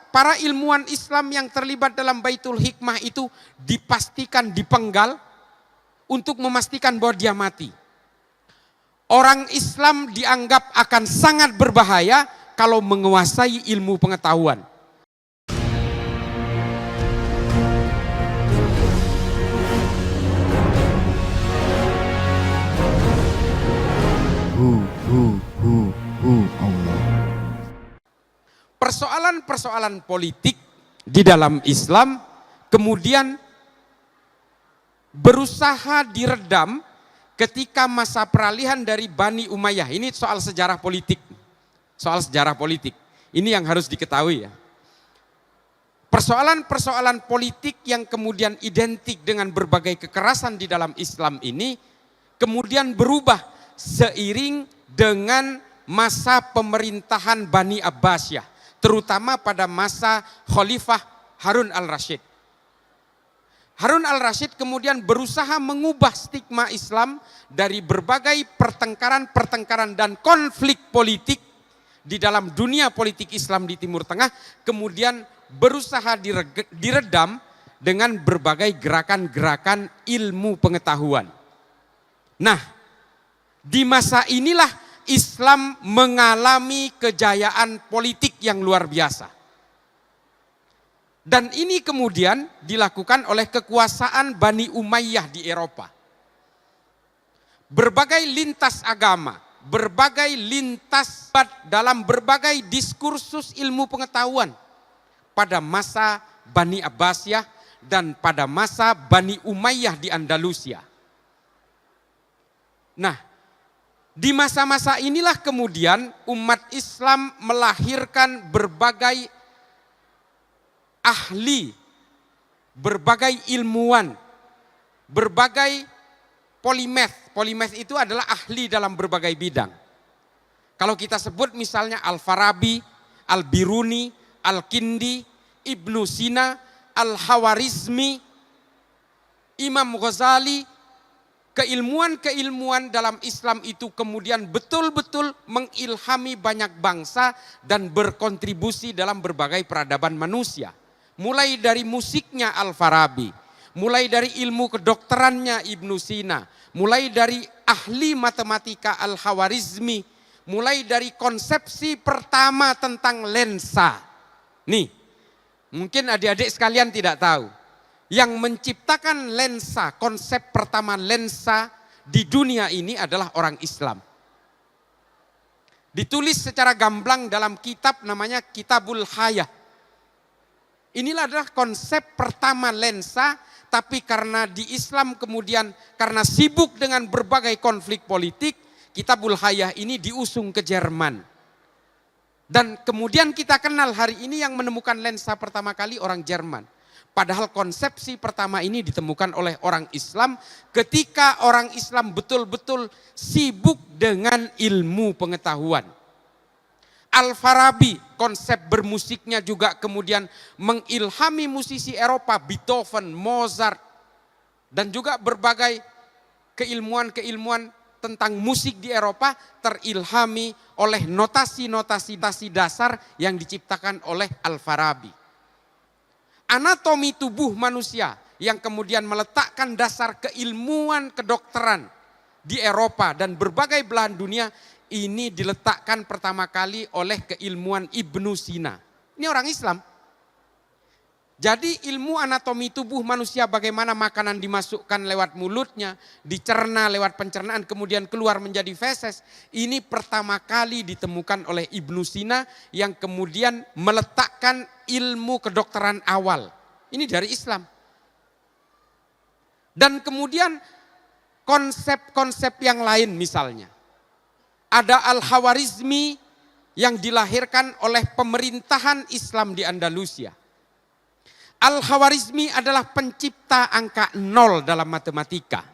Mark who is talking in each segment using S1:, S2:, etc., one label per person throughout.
S1: Para ilmuwan Islam yang terlibat dalam Baitul Hikmah itu dipastikan dipenggal untuk memastikan bahwa dia mati. Orang Islam dianggap akan sangat berbahaya kalau menguasai ilmu pengetahuan.
S2: Allah.
S1: Persoalan-persoalan politik di dalam Islam kemudian berusaha diredam ketika masa peralihan dari Bani Umayyah. Ini soal sejarah politik. Soal sejarah politik. Ini yang harus diketahui ya. Persoalan-persoalan politik yang kemudian identik dengan berbagai kekerasan di dalam Islam ini kemudian berubah seiring dengan masa pemerintahan Bani Abbasiyah, terutama pada masa Khalifah Harun al-Rasyid. Harun al-Rasyid kemudian berusaha mengubah stigma Islam dari berbagai pertengkaran dan konflik politik di dalam dunia politik Islam di Timur Tengah, kemudian berusaha diredam dengan berbagai gerakan-gerakan ilmu pengetahuan. Nah, di masa inilah Islam mengalami kejayaan politik yang luar biasa. Dan ini kemudian dilakukan oleh kekuasaan Bani Umayyah di Eropa. Berbagai lintas agama, berbagai lintas dalam berbagai diskursus ilmu pengetahuan pada masa Bani Abbasiyah dan pada masa Bani Umayyah di Andalusia. Nah, di masa-masa inilah kemudian umat Islam melahirkan berbagai ahli, berbagai ilmuwan, berbagai polimath. Polimath itu adalah ahli dalam berbagai bidang. Kalau kita sebut misalnya Al-Farabi, Al-Biruni, Al-Kindi, Ibnu Sina, Al-Hawarizmi, Imam Ghazali, keilmuan-keilmuan dalam Islam itu kemudian betul-betul mengilhami banyak bangsa dan berkontribusi dalam berbagai peradaban manusia. Mulai dari musiknya Al-Farabi, mulai dari ilmu kedokterannya Ibnu Sina, mulai dari ahli matematika Al-Hawarizmi, mulai dari konsepsi pertama tentang lensa. Nih, mungkin adik-adik sekalian tidak tahu. Yang menciptakan lensa, konsep pertama lensa di dunia ini adalah orang Islam. Ditulis secara gamblang dalam kitab namanya Kitabul Hayah. Inilah adalah konsep pertama lensa, tapi karena di Islam kemudian karena sibuk dengan berbagai konflik politik, Kitabul Hayah ini diusung ke Jerman. Dan kemudian kita kenal hari ini yang menemukan lensa pertama kali orang Jerman. Padahal konsepsi pertama ini ditemukan oleh orang Islam ketika orang Islam betul-betul sibuk dengan ilmu pengetahuan. Al-Farabi, konsep bermusiknya juga kemudian mengilhami musisi Eropa, Beethoven, Mozart, dan juga berbagai keilmuan-keilmuan tentang musik di Eropa terilhami oleh notasi-notasi dasar yang diciptakan oleh Al-Farabi. Anatomi tubuh manusia yang kemudian meletakkan dasar keilmuan kedokteran di Eropa dan berbagai belahan dunia ini diletakkan pertama kali oleh keilmuan Ibnu Sina. Ini orang Islam. Jadi ilmu anatomi tubuh manusia, bagaimana makanan dimasukkan lewat mulutnya, dicerna lewat pencernaan kemudian keluar menjadi feses. Ini pertama kali ditemukan oleh Ibnu Sina yang kemudian meletakkan ilmu kedokteran awal. Ini dari Islam. Dan kemudian konsep-konsep yang lain misalnya. Ada Al-Hawarizmi yang dilahirkan oleh pemerintahan Islam di Andalusia. Al-Hawarizmi adalah pencipta angka 0 dalam matematika.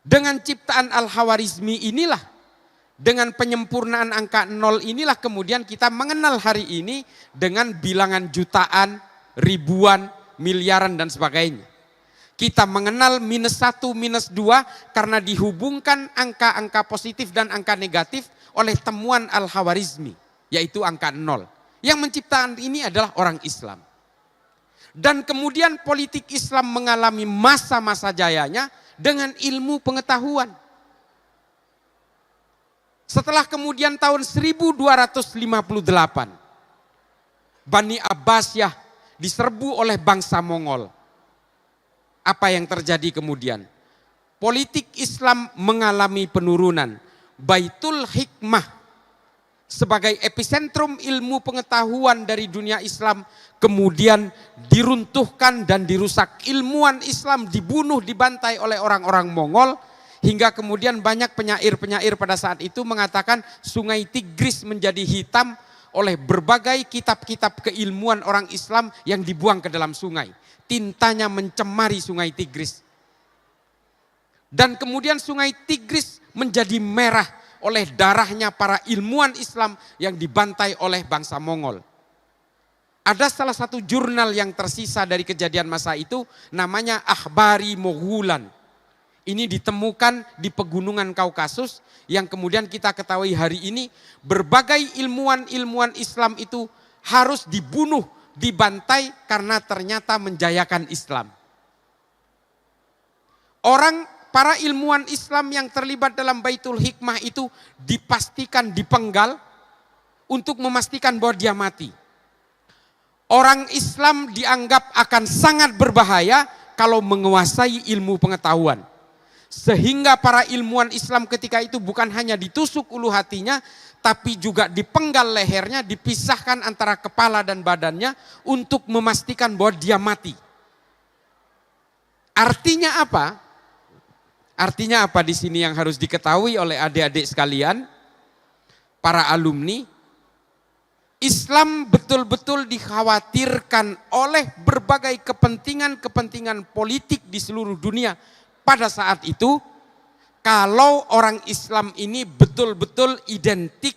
S1: Dengan ciptaan Al-Hawarizmi inilah, dengan penyempurnaan angka 0 inilah kemudian kita mengenal hari ini dengan bilangan jutaan, ribuan, miliaran dan sebagainya. Kita mengenal -1, -2 karena dihubungkan angka-angka positif dan angka negatif oleh temuan Al-Hawarizmi, yaitu angka 0. Yang menciptakan ini adalah orang Islam. Dan kemudian politik Islam mengalami masa-masa jayanya dengan ilmu pengetahuan. Setelah kemudian tahun 1258, Bani Abbasiyah diserbu oleh bangsa Mongol. Apa yang terjadi kemudian? Politik Islam mengalami penurunan. Baitul Hikmah sebagai epicentrum ilmu pengetahuan dari dunia Islam kemudian diruntuhkan dan dirusak. Ilmuwan Islam dibunuh, dibantai oleh orang-orang Mongol, hingga kemudian banyak penyair-penyair pada saat itu mengatakan sungai Tigris menjadi hitam oleh berbagai kitab-kitab keilmuan orang Islam yang dibuang ke dalam sungai. Tintanya mencemari sungai Tigris. Dan kemudian sungai Tigris menjadi merah oleh darahnya para ilmuwan Islam yang dibantai oleh bangsa Mongol. Ada salah satu jurnal yang tersisa dari kejadian masa itu, namanya Akhbari Moghulan. Ini ditemukan di pegunungan Kaukasus yang kemudian kita ketahui hari ini berbagai ilmuwan-ilmuwan Islam itu harus dibunuh, dibantai karena ternyata menjayakan Islam. Para ilmuwan Islam yang terlibat dalam Baitul Hikmah itu dipastikan dipenggal untuk memastikan bahwa dia mati. Orang Islam dianggap akan sangat berbahaya kalau menguasai ilmu pengetahuan. Sehingga para ilmuwan Islam ketika itu bukan hanya ditusuk ulu hatinya, tapi juga dipenggal lehernya, dipisahkan antara kepala dan badannya untuk memastikan bahwa dia mati. Artinya apa? Artinya apa di sini yang harus diketahui oleh adik-adik sekalian, para alumni? Islam betul-betul dikhawatirkan oleh berbagai kepentingan-kepentingan politik di seluruh dunia. Pada saat itu, kalau orang Islam ini betul-betul identik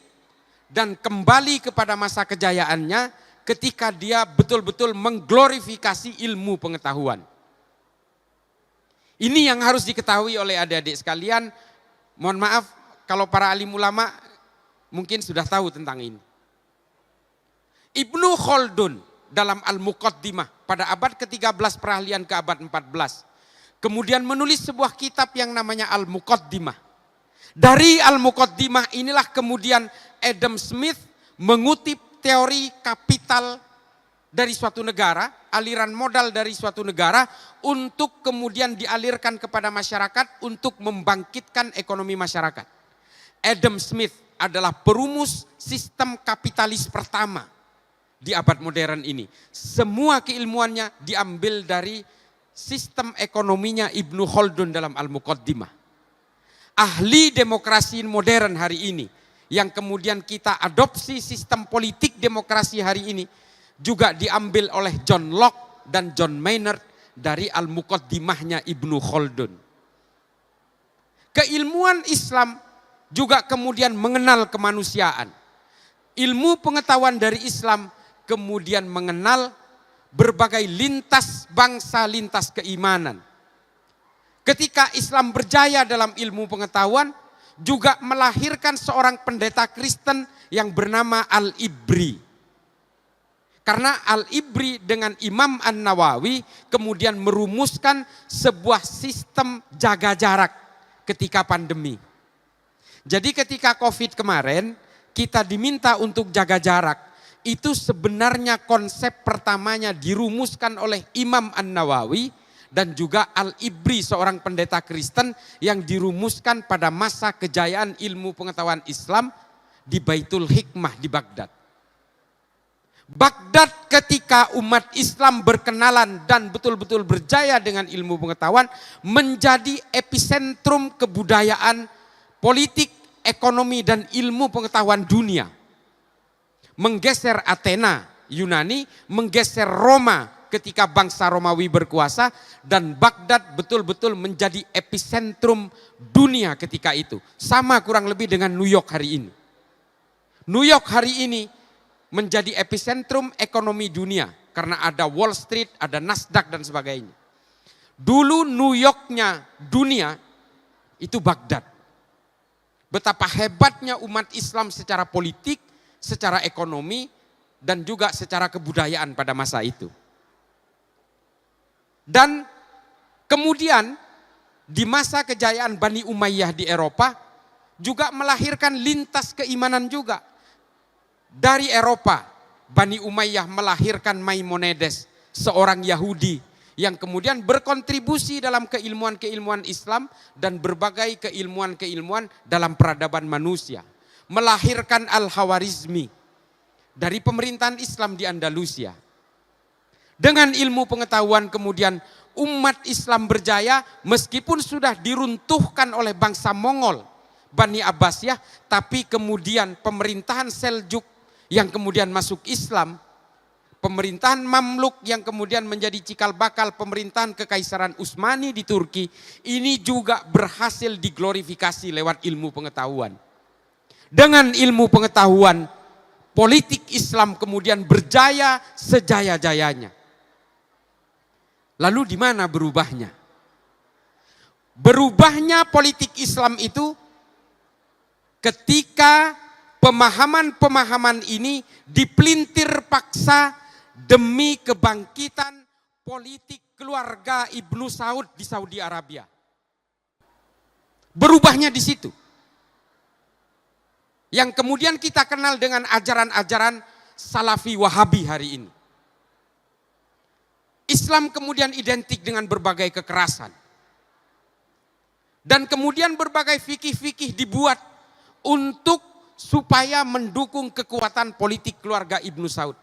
S1: dan kembali kepada masa kejayaannya ketika dia betul-betul mengglorifikasi ilmu pengetahuan. Ini yang harus diketahui oleh adik-adik sekalian. Mohon maaf kalau para alim ulama mungkin sudah tahu tentang ini. Ibnu Khaldun dalam Al-Muqaddimah pada abad ke-13 peralihan ke abad 14. Kemudian menulis sebuah kitab yang namanya Al-Muqaddimah. Dari Al-Muqaddimah inilah kemudian Adam Smith mengutip teori kapital dari suatu negara, aliran modal dari suatu negara untuk kemudian dialirkan kepada masyarakat untuk membangkitkan ekonomi masyarakat. Adam Smith adalah perumus sistem kapitalis pertama di abad modern ini. Semua keilmuannya diambil dari sistem ekonominya Ibnu Khaldun dalam Al-Muqaddimah. Ahli demokrasi modern hari ini yang kemudian kita adopsi sistem politik demokrasi hari ini juga diambil oleh John Locke dan John Maynard dari Al-Muqaddimahnya Ibnu Khaldun. Keilmuan Islam juga kemudian mengenal kemanusiaan. Ilmu pengetahuan dari Islam kemudian mengenal berbagai lintas bangsa, lintas keimanan. Ketika Islam berjaya dalam ilmu pengetahuan, juga melahirkan seorang pendeta Kristen yang bernama Al-Ibri. Karena Al-Ibri dengan Imam An-Nawawi kemudian merumuskan sebuah sistem jaga jarak ketika pandemi. Jadi ketika COVID kemarin, kita diminta untuk jaga jarak. Itu sebenarnya konsep pertamanya dirumuskan oleh Imam An-Nawawi dan juga Al-Ibri, seorang pendeta Kristen yang dirumuskan pada masa kejayaan ilmu pengetahuan Islam di Baitul Hikmah di Baghdad. Baghdad ketika umat Islam berkenalan dan betul-betul berjaya dengan ilmu pengetahuan menjadi epicentrum kebudayaan, politik, ekonomi dan ilmu pengetahuan dunia. Menggeser Athena, Yunani, menggeser Roma ketika bangsa Romawi berkuasa, dan Baghdad betul-betul menjadi epicentrum dunia ketika itu. Sama kurang lebih dengan New York hari ini. New York hari ini menjadi epicentrum ekonomi dunia karena ada Wall Street, ada Nasdaq dan sebagainya. Dulu New Yorknya dunia itu Baghdad. Betapa hebatnya umat Islam secara politik, secara ekonomi dan juga secara kebudayaan pada masa itu. Dan kemudian di masa kejayaan Bani Umayyah di Eropa juga melahirkan lintas keimanan juga. Dari Eropa, Bani Umayyah melahirkan Maimonides, seorang Yahudi yang kemudian berkontribusi dalam keilmuan-keilmuan Islam dan berbagai keilmuan-keilmuan dalam peradaban manusia. Melahirkan Al-Khawarizmi dari pemerintahan Islam di Andalusia. Dengan ilmu pengetahuan kemudian umat Islam berjaya meskipun sudah diruntuhkan oleh bangsa Mongol, Bani Abbasiyah, tapi kemudian pemerintahan Seljuk yang kemudian masuk Islam, pemerintahan Mamluk yang kemudian menjadi cikal bakal pemerintahan Kekaisaran Utsmani di Turki, ini juga berhasil diglorifikasi lewat ilmu pengetahuan. Dengan ilmu pengetahuan, politik Islam kemudian berjaya sejaya-jayanya. Lalu di mana berubahnya? Berubahnya politik Islam itu ketika pemahaman-pemahaman ini dipelintir paksa demi kebangkitan politik keluarga Ibnu Saud di Saudi Arabia. Berubahnya di situ. Yang kemudian kita kenal dengan ajaran-ajaran Salafi Wahabi hari ini. Islam kemudian identik dengan berbagai kekerasan. Dan kemudian berbagai fikih-fikih dibuat untuk supaya mendukung kekuatan politik keluarga Ibnu Saud.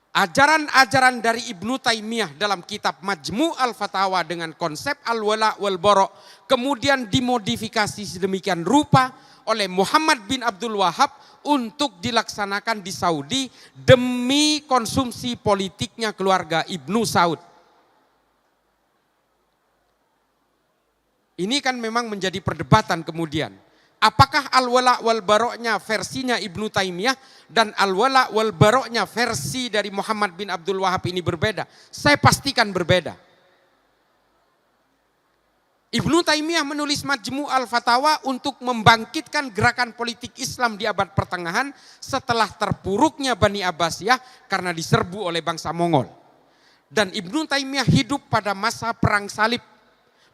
S1: Ajaran-ajaran dari Ibnu Taimiyah dalam kitab Majmu' al-Fatawa dengan konsep al-wala' wal-bara' kemudian dimodifikasi sedemikian rupa oleh Muhammad bin Abdul Wahab untuk dilaksanakan di Saudi demi konsumsi politiknya keluarga Ibnu Saud. Ini kan memang menjadi perdebatan kemudian. Apakah al-wala' wal-bara'nya versinya Ibnu Taimiyah dan al-wala' wal-bara'nya versi dari Muhammad bin Abdul Wahab ini berbeda? Saya pastikan berbeda. Ibnu Taimiyah menulis Majmu' al-Fatawa untuk membangkitkan gerakan politik Islam di abad pertengahan setelah terpuruknya Bani Abbasiyah karena diserbu oleh bangsa Mongol. Dan Ibnu Taimiyah hidup pada masa perang salib,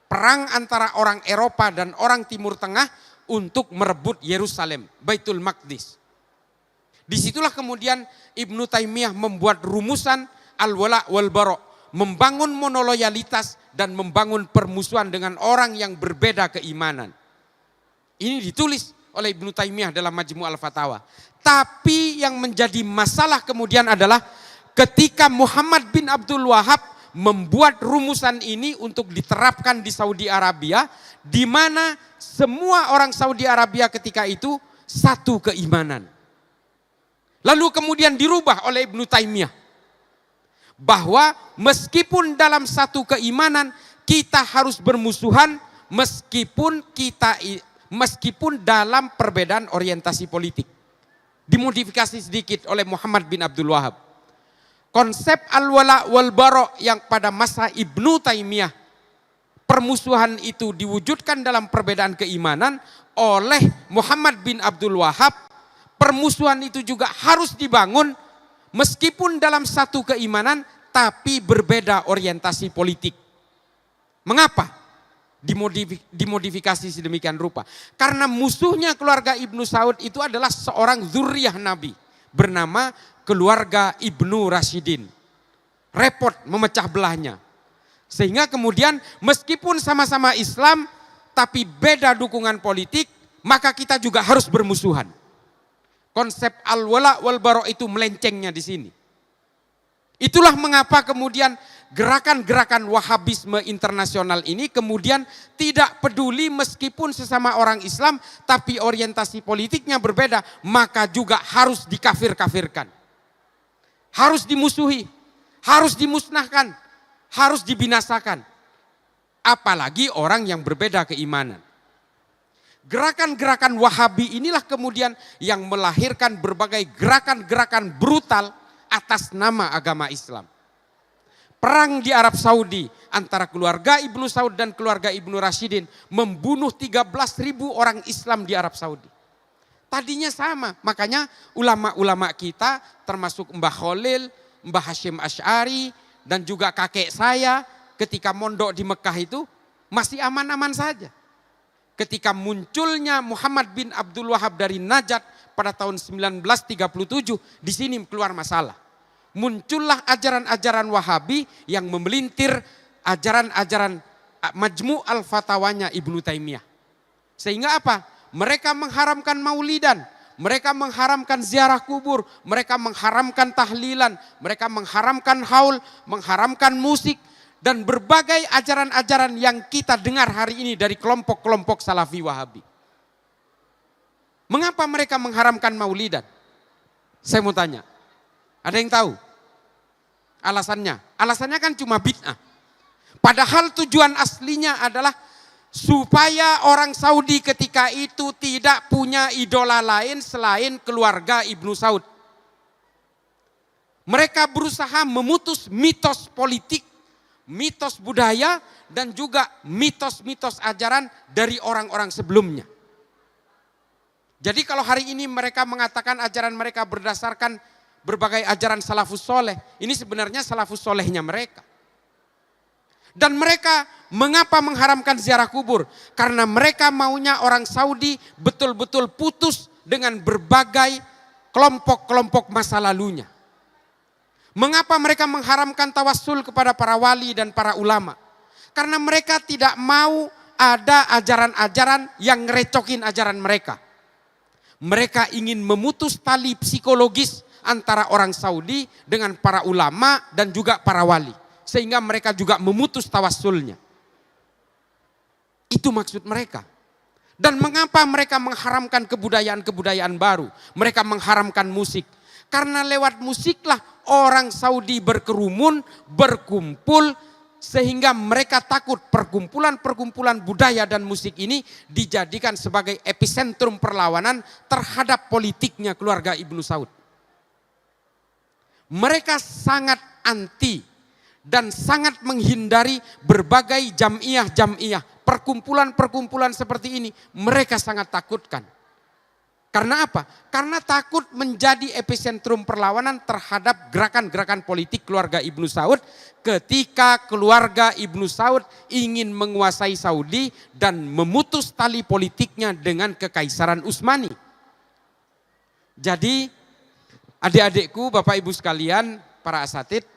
S1: perang antara orang Eropa dan orang Timur Tengah untuk merebut Yerusalem, Baitul Maqdis. Disitulah kemudian Ibnu Taimiyah membuat rumusan al-wala' wal-bara', membangun monoloyalitas dan membangun permusuhan dengan orang yang berbeda keimanan. Ini ditulis oleh Ibnu Taimiyah dalam Majmu' al-Fatawa. Tapi yang menjadi masalah kemudian adalah ketika Muhammad bin Abdul Wahab membuat rumusan ini untuk diterapkan di Saudi Arabia, di mana semua orang Saudi Arabia ketika itu satu keimanan. Lalu kemudian dirubah oleh Ibnu Taimiyah. Bahwa meskipun dalam satu keimanan kita harus bermusuhan meskipun dalam perbedaan orientasi politik. Dimodifikasi sedikit oleh Muhammad bin Abdul Wahab. Konsep al-wala' wal-bara' yang pada masa Ibnu Taimiyah permusuhan itu diwujudkan dalam perbedaan keimanan oleh Muhammad bin Abdul Wahab, permusuhan itu juga harus dibangun meskipun dalam satu keimanan, tapi berbeda orientasi politik. Mengapa dimodifikasi sedemikian rupa? Karena musuhnya keluarga Ibnu Saud itu adalah seorang zuriyah Nabi. Bernama keluarga Ibnu Rashidin. Repot memecah belahnya. Sehingga kemudian meskipun sama-sama Islam, tapi beda dukungan politik, maka kita juga harus bermusuhan. Konsep al-wala' wal-bara' itu melencengnya di sini. Itulah mengapa kemudian gerakan-gerakan Wahabisme internasional ini kemudian tidak peduli meskipun sesama orang Islam tapi orientasi politiknya berbeda, maka juga harus dikafir-kafirkan. Harus dimusuhi, harus dimusnahkan, harus dibinasakan. Apalagi orang yang berbeda keimanan. Gerakan-gerakan Wahabi inilah kemudian yang melahirkan berbagai gerakan-gerakan brutal atas nama agama Islam. Perang di Arab Saudi antara keluarga Ibnu Saud dan keluarga Ibnu Rashidin membunuh 13.000 orang Islam di Arab Saudi. Tadinya sama, makanya ulama-ulama kita termasuk Mbah Khalil, Mbah Hashim Asy'ari, dan juga kakek saya ketika mondok di Mekah itu masih aman-aman saja. Ketika munculnya Muhammad bin Abdul Wahab dari Najd pada tahun 1937, di sini keluar masalah. Muncullah ajaran-ajaran Wahabi yang memelintir ajaran-ajaran Majmu' al-Fatawanya Ibnu Taimiyah. Sehingga apa? Mereka mengharamkan maulidan, mereka mengharamkan ziarah kubur, mereka mengharamkan tahlilan, mereka mengharamkan haul, mengharamkan musik, dan berbagai ajaran-ajaran yang kita dengar hari ini dari kelompok-kelompok Salafi Wahabi. Mengapa mereka mengharamkan maulidan? Saya mau tanya, ada yang tahu alasannya? Alasannya kan cuma bid'ah. Padahal tujuan aslinya adalah supaya orang Saudi ketika itu tidak punya idola lain selain keluarga Ibnu Saud. Mereka berusaha memutus mitos politik, mitos budaya, dan juga mitos-mitos ajaran dari orang-orang sebelumnya. Jadi kalau hari ini mereka mengatakan ajaran mereka berdasarkan berbagai ajaran salafus soleh, ini sebenarnya salafus solehnya mereka. Dan mereka mengapa mengharamkan ziarah kubur? Karena mereka maunya orang Saudi betul-betul putus dengan berbagai kelompok-kelompok masa lalunya. Mengapa mereka mengharamkan tawassul kepada para wali dan para ulama? Karena mereka tidak mau ada ajaran-ajaran yang ngerecokin ajaran mereka. Mereka ingin memutus tali psikologis antara orang Saudi dengan para ulama dan juga para wali. Sehingga mereka juga memutus tawassulnya. Itu maksud mereka. Dan mengapa mereka mengharamkan kebudayaan-kebudayaan baru? Mereka mengharamkan musik. Karena lewat musiklah orang Saudi berkerumun, berkumpul, sehingga mereka takut perkumpulan-perkumpulan budaya dan musik ini dijadikan sebagai epicentrum perlawanan terhadap politiknya keluarga Ibnu Saud. Mereka sangat anti dan sangat menghindari berbagai jamiah-jamiah, perkumpulan-perkumpulan seperti ini. Mereka sangat takutkan. Karena apa? Karena takut menjadi epicentrum perlawanan terhadap gerakan-gerakan politik keluarga Ibnu Saud ketika keluarga Ibnu Saud ingin menguasai Saudi dan memutus tali politiknya dengan Kekaisaran Utsmani. Jadi adik-adikku, Bapak Ibu sekalian, para asatidz,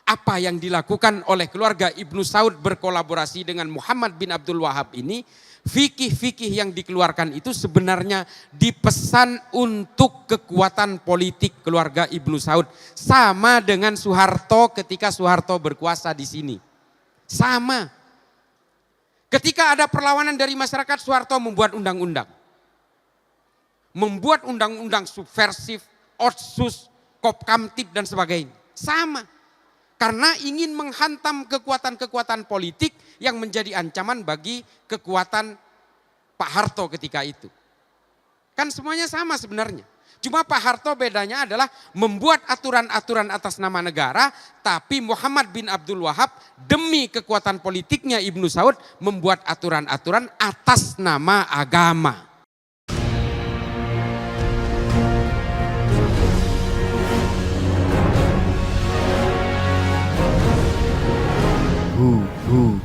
S1: apa yang dilakukan oleh keluarga Ibnu Saud berkolaborasi dengan Muhammad bin Abdul Wahab ini, fikih-fikih yang dikeluarkan itu sebenarnya dipesan untuk kekuatan politik keluarga Ibnu Saud. Sama dengan Soeharto ketika Soeharto berkuasa di sini. Sama. Ketika ada perlawanan dari masyarakat, Soeharto membuat undang-undang. Membuat undang-undang subversif, otsus, kopkamtib dan sebagainya. Sama. Karena ingin menghantam kekuatan-kekuatan politik yang menjadi ancaman bagi kekuatan Pak Harto ketika itu. Kan semuanya sama sebenarnya. Cuma Pak Harto bedanya adalah membuat aturan-aturan atas nama negara, tapi Muhammad bin Abdul Wahab demi kekuatan politiknya Ibnu Saud membuat aturan-aturan atas nama agama.
S2: Who